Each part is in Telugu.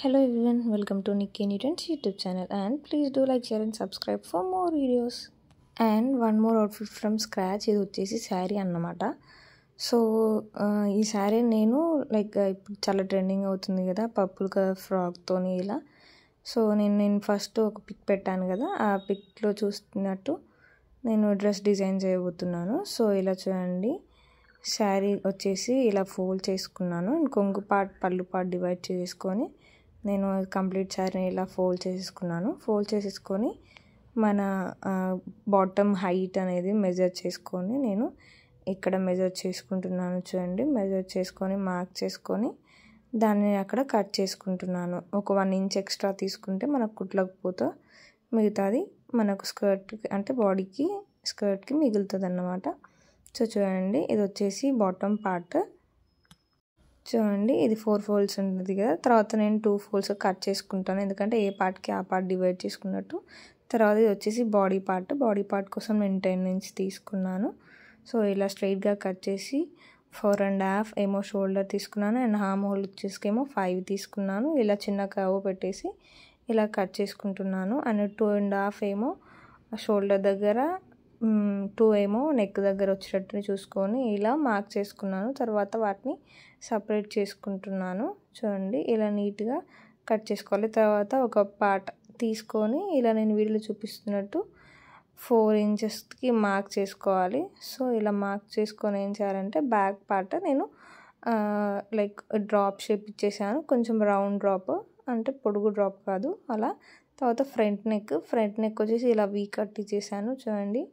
Hello everyone, welcome to Nikki Newton's YouTube channel and please do like, share and subscribe for more videos. And one more outfit from scratch, ఇది వచ్చేసి శారీ అన్నమాట. సో ఈ శారీ నేను ఇప్పుడు చాలా ట్రెండింగ్ అవుతుంది కదా పర్పుల్ కలర్ ఫ్రాక్తోని ఇలా. సో నేను ఫస్ట్ ఒక పిక్ పెట్టాను కదా, ఆ పిక్లో చూస్తున్నట్టు నేను డ్రెస్ డిజైన్ చేయబోతున్నాను. సో ఇలా చూడండి, శారీ వచ్చేసి ఇలా ఫోల్డ్ చేసుకున్నాను. కొంగు పార్ట్ పళ్ళు పార్ట్ డివైడ్ చేసుకొని నేను కంప్లీట్ శారీని ఇలా ఫోల్డ్ చేసేసుకొని మన బాటమ్ హైట్ అనేది మెజర్ చేసుకొని నేను ఇక్కడ మెజర్ చేసుకుంటున్నాను. చూడండి, మెజర్ చేసుకొని మార్క్ చేసుకొని దాన్ని అక్కడ కట్ చేసుకుంటున్నాను. ఒక 1 ఇంచ్ ఎక్స్ట్రా తీసుకుంటే మనకు కుట్లకపోతే మిగతాది మనకు స్కర్ట్కి అంటే బాడీకి స్కర్ట్కి మిగులుతుంది అన్నమాట. సో చూడండి, ఇది వచ్చేసి బాటమ్ పార్ట్. చూడండి, ఇది 4 ఫోల్డ్స్ ఉంటుంది కదా, తర్వాత నేను 2 ఫోల్డ్స్ కట్ చేసుకుంటాను, ఎందుకంటే ఏ పార్ట్కి ఆ పార్ట్ డివైడ్ చేసుకున్నట్టు. తర్వాత ఇది వచ్చేసి బాడీ పార్ట్ కోసం నేను 10 ఇంచ్ తీసుకున్నాను. సో ఇలా స్ట్రైట్గా కట్ చేసి 4.5 ఏమో షోల్డర్ తీసుకున్నాను అండ్ హామ్ హోల్ వచ్చేసికేమో 5 తీసుకున్నాను. ఇలా చిన్న కర్వ్ పెట్టేసి ఇలా కట్ చేసుకుంటున్నాను. అండ్ 2.5 ఏమో షోల్డర్ దగ్గర, 2 ఏమో నెక్ దగ్గర వచ్చేటట్టు చూసుకొని ఇలా మార్క్ చేసుకున్నాను. తర్వాత వాటిని సపరేట్ చేసుకుంటున్నాను. చూడండి, ఇలా నీట్గా కట్ చేసుకోవాలి. తర్వాత ఒక పార్ట్ తీసుకొని ఇలా నేను వీడియోలో చూపిస్తున్నట్టు 4 ఇంచెస్కి మార్క్ చేసుకోవాలి. సో ఇలా మార్క్ చేసుకొని ఏం చేయాలంటే బ్యాక్ పార్ట్ నేను డ్రాప్ షేప్ ఇచ్చేసాను, కొంచెం రౌండ్ డ్రాప్, అంటే పొడుగు డ్రాప్ కాదు అలా. తర్వాత ఫ్రంట్ నెక్ వచ్చేసి ఇలా వీ కట్ ఇచ్చేసాను. చూడండి,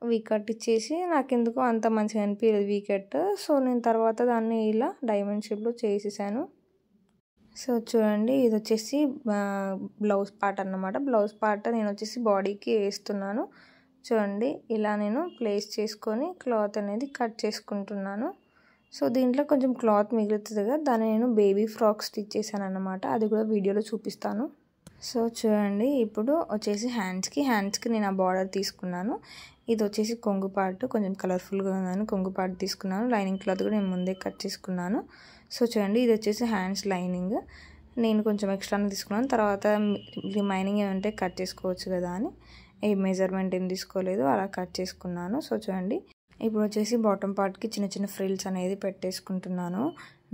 వీ కట్ ఇచ్చేసి నాకు ఎందుకో అంత మంచిగా అనిపించలేదు వీ కట్. సో నేను తర్వాత దాన్ని ఇలా డైమండ్ షేప్లో చేసేసాను. సో చూడండి, ఇది వచ్చేసి బ్లౌజ్ పార్ట్ అన్నమాట. బ్లౌజ్ పార్ట్ నేను వచ్చేసి బాడీకి వేస్తున్నాను. చూడండి, ఇలా నేను ప్లేస్ చేసుకొని క్లాత్ అనేది కట్ చేసుకుంటున్నాను. సో దీంట్లో కొంచెం క్లాత్ మిగులుతుంది కదా, దాన్ని నేను బేబీ ఫ్రాక్ స్టిచ్ చేశాను అన్నమాట. అది కూడా వీడియోలో చూపిస్తాను. సో చూడండి, ఇప్పుడు వచ్చేసి హ్యాండ్స్కి నేను ఆ బార్డర్ తీసుకున్నాను. ఇది వచ్చేసి కొంగు పార్ట్, కొంచెం కలర్ఫుల్గా ఉందని కొంగు పార్ట్ తీసుకున్నాను. లైనింగ్ క్లాత్ కూడా నేను ముందే కట్ చేసుకున్నాను. సో చూడండి, ఇది వచ్చేసి హ్యాండ్స్ లైనింగ్ నేను కొంచెం ఎక్స్ట్రానే తీసుకున్నాను. తర్వాత రిమైనింగ్ ఏమంటే కట్ చేసుకోవచ్చు కదా అని ఏ మెజర్మెంట్ ఏం తీసుకోలేదు, అలా కట్ చేసుకున్నాను. సో చూడండి, ఇప్పుడు వచ్చేసి బాటమ్ పార్ట్కి చిన్న ఫ్రిల్స్ అనేది పెట్టేసుకుంటున్నాను.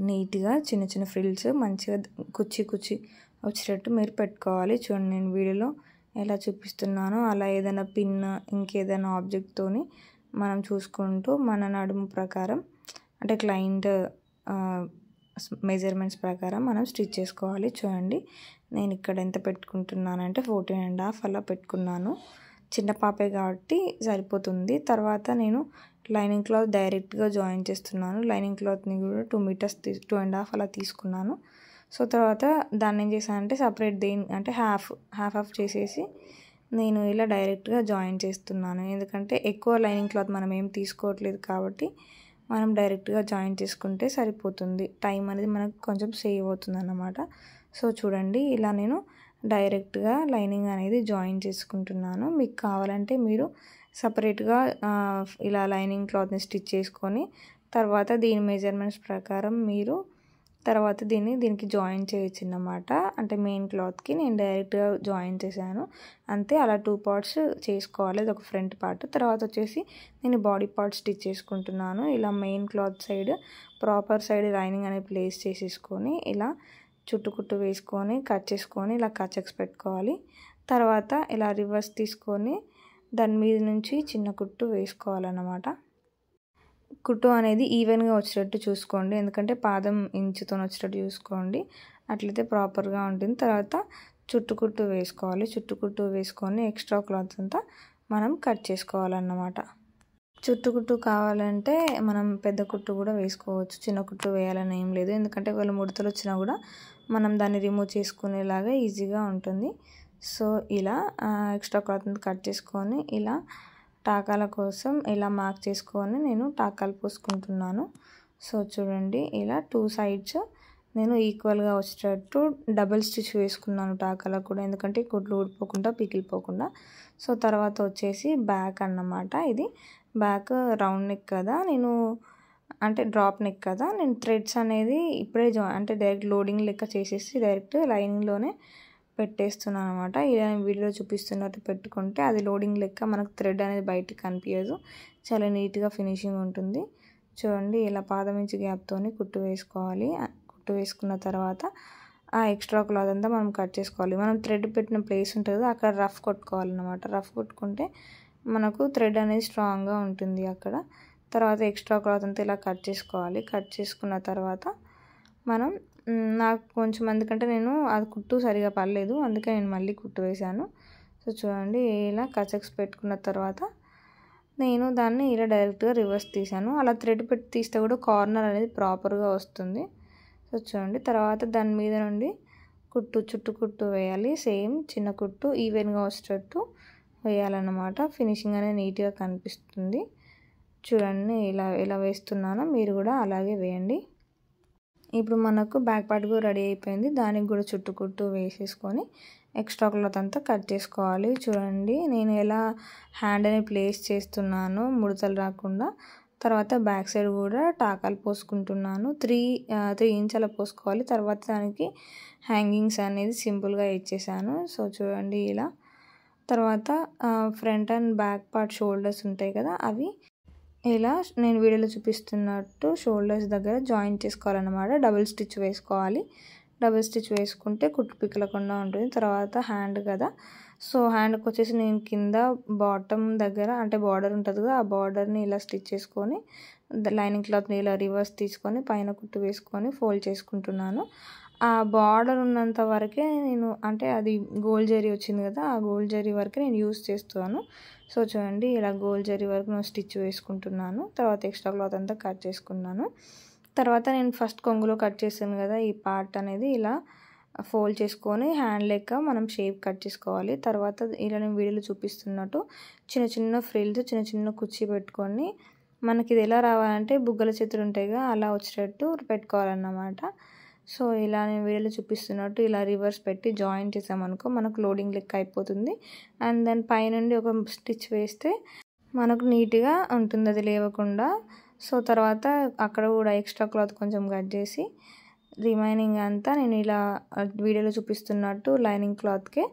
నీట్గా చిన్న ఫ్రిల్స్ మంచిగా కుచ్చి వచ్చేటట్టు మీరు పెట్టుకోవాలి. చూడండి, నేను వీడియోలో ఎలా చూపిస్తున్నానో అలా ఏదైనా పిన్ ఇంకేదైనా ఆబ్జెక్ట్తోని మనం చూసుకుంటూ మన నడుము ప్రకారం అంటే క్లయింట్ మెజర్మెంట్స్ ప్రకారం మనం స్టిచ్ చేసుకోవాలి. చూడండి, నేను ఇక్కడ ఎంత పెట్టుకుంటున్నానంటే 14.5 అలా పెట్టుకున్నాను. చిన్న పాపే కాబట్టి సరిపోతుంది. తర్వాత నేను లైనింగ్ క్లాత్ డైరెక్ట్గా జాయిన్ చేస్తున్నాను. లైనింగ్ క్లాత్ని కూడా 2 మీటర్స్ 2.5 అలా తీసుకున్నాను. సో తర్వాత దాన్ని ఏం చేశానంటే సపరేట్ అంటే హాఫ్ చేసేసి నేను ఇలా డైరెక్ట్గా జాయిన్ చేస్తున్నాను. ఎందుకంటే ఎక్కువ లైనింగ్ క్లాత్ మనం ఏం తీసుకోవట్లేదు కాబట్టి మనం డైరెక్ట్గా జాయిన్ చేసుకుంటే సరిపోతుంది. టైం అనేది మనకు కొంచెం సేవ్ అవుతుంది అన్నమాట. సో చూడండి, ఇలా నేను డైరెక్ట్గా లైనింగ్ అనేది జాయిన్ చేసుకుంటున్నాను. మీకు కావాలంటే మీరు సపరేట్గా ఇలా లైనింగ్ క్లాత్ని స్టిచ్ చేసుకొని తర్వాత దీని మెజర్మెంట్స్ ప్రకారం మీరు తర్వాత దీనికి జాయిన్ చేయొచ్చు అన్నమాట. అంటే మెయిన్ క్లాత్కి నేను డైరెక్ట్గా జాయిన్ చేశాను అంతే. అలా 2 పార్ట్స్ చేసుకోవాలి. అది ఒక ఫ్రంట్ పార్ట్. తర్వాత వచ్చేసి నేను బాడీ పార్ట్ స్టిచ్ చేసుకుంటున్నాను. ఇలా main cloth side proper side lining అనేది ప్లేస్ చేసేసుకొని ఇలా చుట్టుకుట్టు వేసుకొని కట్ చేసుకొని ఇలా కచెక్స్ పెట్టుకోవాలి. తర్వాత ఇలా రివర్స్ తీసుకొని దాని మీద నుంచి చిన్న కుట్టు వేసుకోవాలన్నమాట. కుట్టు అనేది ఈవెన్గా వచ్చేటట్టు చూసుకోండి, ఎందుకంటే పాదం ఇంచుతో వచ్చేటట్టు చూసుకోండి, అట్లయితే ప్రాపర్గా ఉంటుంది. తర్వాత చుట్టుకుట్టు వేసుకోవాలి. చుట్టుకుట్టు వేసుకొని ఎక్స్ట్రా క్లాత్ అంతా మనం కట్ చేసుకోవాలన్నమాట. చుట్టుకుట్టు కావాలంటే మనం పెద్ద కుట్టు కూడా వేసుకోవచ్చు, చిన్న కుట్టు వేయాలని ఏం లేదు. ఎందుకంటే ఒకవేళ ముడతలు వచ్చినా కూడా మనం దాన్ని రిమూవ్ చేసుకునేలాగా ఈజీగా ఉంటుంది. సో ఇలా ఎక్స్ట్రా క్లాత్ అంతా కట్ చేసుకొని ఇలా టాకాల కోసం ఇలా మార్క్ చేసుకొని నేను టాకాలు పోసుకుంటున్నాను. సో చూడండి, ఇలా 2 సైడ్స్ నేను ఈక్వల్గా వచ్చేటట్టు డబుల్ స్టిచ్ వేసుకున్నాను టాకాలకు కూడా, ఎందుకంటే కుట్లు ఊడిపోకుండా పిగిలిపోకుండా. సో తర్వాత వచ్చేసి బ్యాక్ అన్నమాట. ఇది బ్యాక్ రౌండ్ నెక్ కదా, నేను అంటే డ్రాప్ నెక్ కదా, నేను థ్రెడ్స్ అనేది ఇప్పుడే అంటే డైరెక్ట్ లోడింగ్ లెక్క చేసేసి డైరెక్ట్ లైనింగ్లోనే పెట్టేస్తున్నాను అనమాట. ఇలా వీడియోలో చూపిస్తున్నట్టు పెట్టుకుంటే అది లోడింగ్ లెక్క మనకు థ్రెడ్ అనేది బయటికి కనిపించదు, చాలా నీట్గా ఫినిషింగ్ ఉంటుంది. చూడండి ఇలా పాదమించి గ్యాప్తోని కుట్టు వేసుకోవాలి. కుట్టు వేసుకున్న తర్వాత ఆ ఎక్స్ట్రా క్లాత్ అంతా మనం కట్ చేసుకోవాలి. మనం థ్రెడ్ పెట్టిన ప్లేస్ ఉంటుంది కదా, అక్కడ రఫ్ కొట్టుకోవాలన్నమాట. రఫ్ కొట్టుకుంటే మనకు థ్రెడ్ అనేది స్ట్రాంగ్గా ఉంటుంది అక్కడ. తర్వాత ఎక్స్ట్రా క్లాత్ అంతా ఇలా కట్ చేసుకోవాలి. కట్ చేసుకున్న తర్వాత మనం నాకు కొంచెం ఎందుకంటే నేను అది కుట్టు సరిగా పడలేదు, అందుకే నేను మళ్ళీ కుట్టు వేశాను. సో చూడండి ఇలా కచెక్స్ పెట్టుకున్న తర్వాత నేను దాన్ని ఇలా డైరెక్ట్గా రివర్స్ తీసాను. అలా థ్రెడ్ పెట్టి తీస్తే కూడా కార్నర్ అనేది ప్రాపర్గా వస్తుంది. సో చూడండి తర్వాత దాని మీద నుండి చుట్టు కుట్టు వేయాలి. సేమ్ చిన్న కుట్టు ఈవెన్గా వచ్చేటట్టు వేయాలన్నమాట. ఫినిషింగ్ అనేది నీట్గా కనిపిస్తుంది. చూడండి ఇలా వేస్తున్నానో మీరు కూడా అలాగే వేయండి. ఇప్పుడు మనకు బ్యాక్ పార్ట్ కూడా రెడీ అయిపోయింది. దానికి కూడా చుట్టు కుట్టు వేసేసుకొని ఎక్స్ట్రా క్లాత్ అంతా కట్ చేసుకోవాలి. చూడండి నేను ఎలా హ్యాండ్ అని ప్లేస్ చేస్తున్నానో ముడతలు రాకుండా. తర్వాత బ్యాక్ సైడ్ కూడా టాకాలు పోసుకుంటున్నాను. 3 ఇంచుల పోసుకోవాలి. తర్వాత దానికి హ్యాంగింగ్స్ అనేది సింపుల్గా ఇచ్చేసాను. సో చూడండి ఇలా. తర్వాత front and back part shoulders ఉంటాయి కదా, అవి ఇలా నేను వీడియోలో చూపిస్తున్నట్టు షోల్డర్స్ దగ్గర జాయిన్ చేసుకోవాలన్నమాట. డబుల్ స్టిచ్ వేసుకోవాలి. డబుల్ స్టిచ్ వేసుకుంటే కుట్టు పిక్కలకుండా ఉంటుంది. తర్వాత హ్యాండ్ కదా, సో హ్యాండ్కి వచ్చేసి నేను కింద బాటమ్ దగ్గర అంటే బార్డర్ ఉంటుంది కదా, ఆ బార్డర్ని ఇలా స్టిచ్ చేసుకొని లైనింగ్ క్లాత్ని ఇలా రివర్స్ తీసుకొని పైన కుట్టు వేసుకొని ఫోల్డ్ చేసుకుంటున్నాను. ఆ బార్డర్ ఉన్నంత వరకే నేను అంటే అది గోల్డ్ జరీ వచ్చింది కదా, ఆ గోల్డ్ జరీ వరకే నేను యూస్ చేస్తాను. సో చూడండి ఇలా గోల్డ్ జరీ వరకు నేను స్టిచ్ వేసుకుంటున్నాను. తర్వాత ఎక్స్ట్రా క్లాత్ అంతా కట్ చేసుకున్నాను. తర్వాత నేను ఫస్ట్ కొంగులో కట్ చేసాను కదా, ఈ పార్ట్ అనేది ఇలా ఫోల్డ్ చేసుకొని హ్యాండ్ లెక్క మనం షేప్ కట్ చేసుకోవాలి. తర్వాత ఇలా నేను వీడియోలో చూపిస్తున్నట్టు చిన్న చిన్న ఫ్రిల్స్ చిన్న చిన్న కుర్చీ పెట్టుకొని మనకి ఇది ఎలా రావాలంటే బుగ్గల చేతులు ఉంటాయిగా అలా వచ్చేటట్టు పెట్టుకోవాలన్నమాట. సో ఇలా నేను వీడియోలో చూపిస్తున్నట్టు ఇలా రివర్స్ పెట్టి జాయిన్ చేసామనుకో మనకు లోడింగ్ లెక్క అయిపోతుంది. అండ్ దాని పైనుండి ఒక స్టిచ్ వేస్తే మనకు నీట్గా ఉంటుంది అది లేవకుండా. సో తర్వాత అక్కడ కూడా ఎక్స్ట్రా క్లాత్ కొంచెం కట్ చేసి రిమైనింగ్ అంతా నేను ఇలా వీడియోలో చూపిస్తున్నట్టు లైనింగ్ క్లాత్కే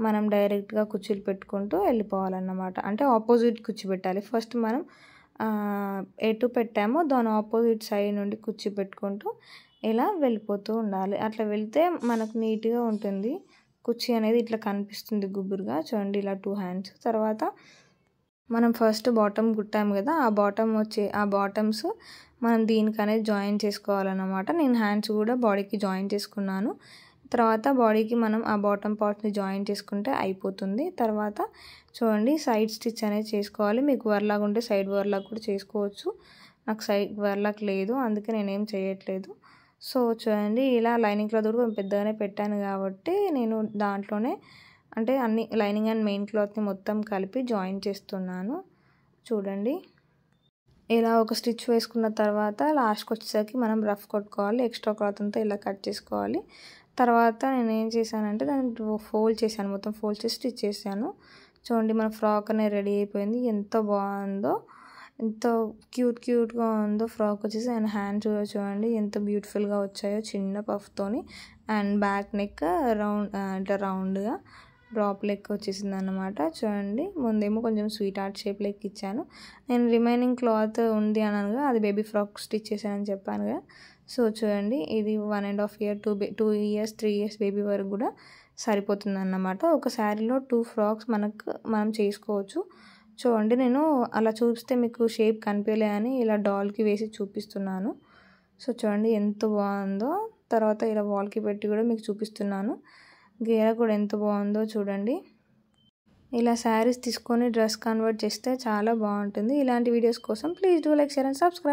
మనం డైరెక్ట్గా కుర్చీలు పెట్టుకుంటూ వెళ్ళిపోవాలన్నమాట. అంటే ఆపోజిట్ కుర్చీ పెట్టాలి. ఫస్ట్ మనం ఎటు పెట్టామో దాని ఆపోజిట్ సైడ్ నుండి కుర్చీ పెట్టుకుంటూ ఇలా వెళ్ళిపోతూ ఉండాలి. అట్లా వెళ్తే మనకు నీట్గా ఉంటుంది. కుర్చీ అనేది ఇట్లా కనిపిస్తుంది గుబురుగా. చూడండి ఇలా 2 హ్యాండ్స్. తర్వాత మనం ఫస్ట్ బాటమ్ కుట్టాము కదా, ఆ బాటమ్స్ మనం దీనికి అనేది జాయిన్ చేసుకోవాలన్నమాట. నేను హ్యాండ్స్ కూడా బాడీకి జాయిన్ చేసుకున్నాను. తర్వాత బాడీకి మనం ఆ బాటమ్ పార్ట్ని జాయిన్ చేసుకుంటే అయిపోతుంది. తర్వాత చూడండి సైడ్ స్టిచ్ అనేది చేసుకోవాలి. మీకు వర్లాగ్ ఉంటే సైడ్ వర్లాగ్ కూడా చేసుకోవచ్చు. నాకు సైడ్ వర్లాగ్ లేదు, అందుకే నేనేం చేయట్లేదు. సో చూడండి ఇలా లైనింగ్ క్లాత్ కూడా పెద్దగానే పెట్టాను కాబట్టి నేను దాంట్లోనే అంటే అన్ని లైనింగ్ అండ్ మెయిన్ క్లాత్ని మొత్తం కలిపి జాయిన్ చేస్తున్నాను. చూడండి ఇలా ఒక స్టిచ్ వేసుకున్న తర్వాత లాస్ట్కి వచ్చేసరికి మనం రఫ్ కొట్టుకోవాలి. ఎక్స్ట్రా క్లాత్ అంతా ఇలా కట్ చేసుకోవాలి. తర్వాత నేను ఏం చేశానంటే దాన్ని ఫోల్డ్ చేశాను, మొత్తం ఫోల్డ్ చేసి స్టిచ్ చేశాను. చూడండి మన ఫ్రాక్ అనేది రెడీ అయిపోయింది. ఎంత బాగుందో, ఎంత క్యూట్గా ఉందో ఫ్రాక్ వచ్చేసి. అండ్ హ్యాండ్స్ కూడా చూడండి ఎంత బ్యూటిఫుల్గా వచ్చాయో చిన్న పఫ్తోని. అండ్ బ్యాక్ నెక్ ఇట్లా రౌండ్గా డ్రాప్ లెక్క వచ్చేసింది అన్నమాట. చూడండి ముందేమో కొంచెం స్వీట్ హార్ట్ షేప్ లెక్క ఇచ్చాను. నేను రిమైనింగ్ క్లాత్ ఉంది అనగా అది బేబీ ఫ్రాక్ స్టిచ్ చేశానని చెప్పాను కదా. సో చూడండి ఇది 1.5 year 2 years 3 years బేబీ వరకు కూడా సరిపోతుంది అన్నమాట. ఒక శారీలో 2 ఫ్రాక్స్ మనం చేసుకోవచ్చు. చూడండి నేను అలా చూపిస్తే మీకు షేప్ కనిపించలే అని ఇలా డాల్కి వేసి చూపిస్తున్నాను. సో చూడండి ఎంత బాగుందో. తర్వాత ఇలా వాల్కి పెట్టి కూడా మీకు చూపిస్తున్నాను. గేర కూడా ఎంత బాగుందో చూడండి. ఇలా శారీస్ తీసుకొని డ్రెస్ కన్వర్ట్ చేస్తే చాలా బాగుంటుంది. ఇలాంటి వీడియోస్ కోసం please do like, share and subscribe.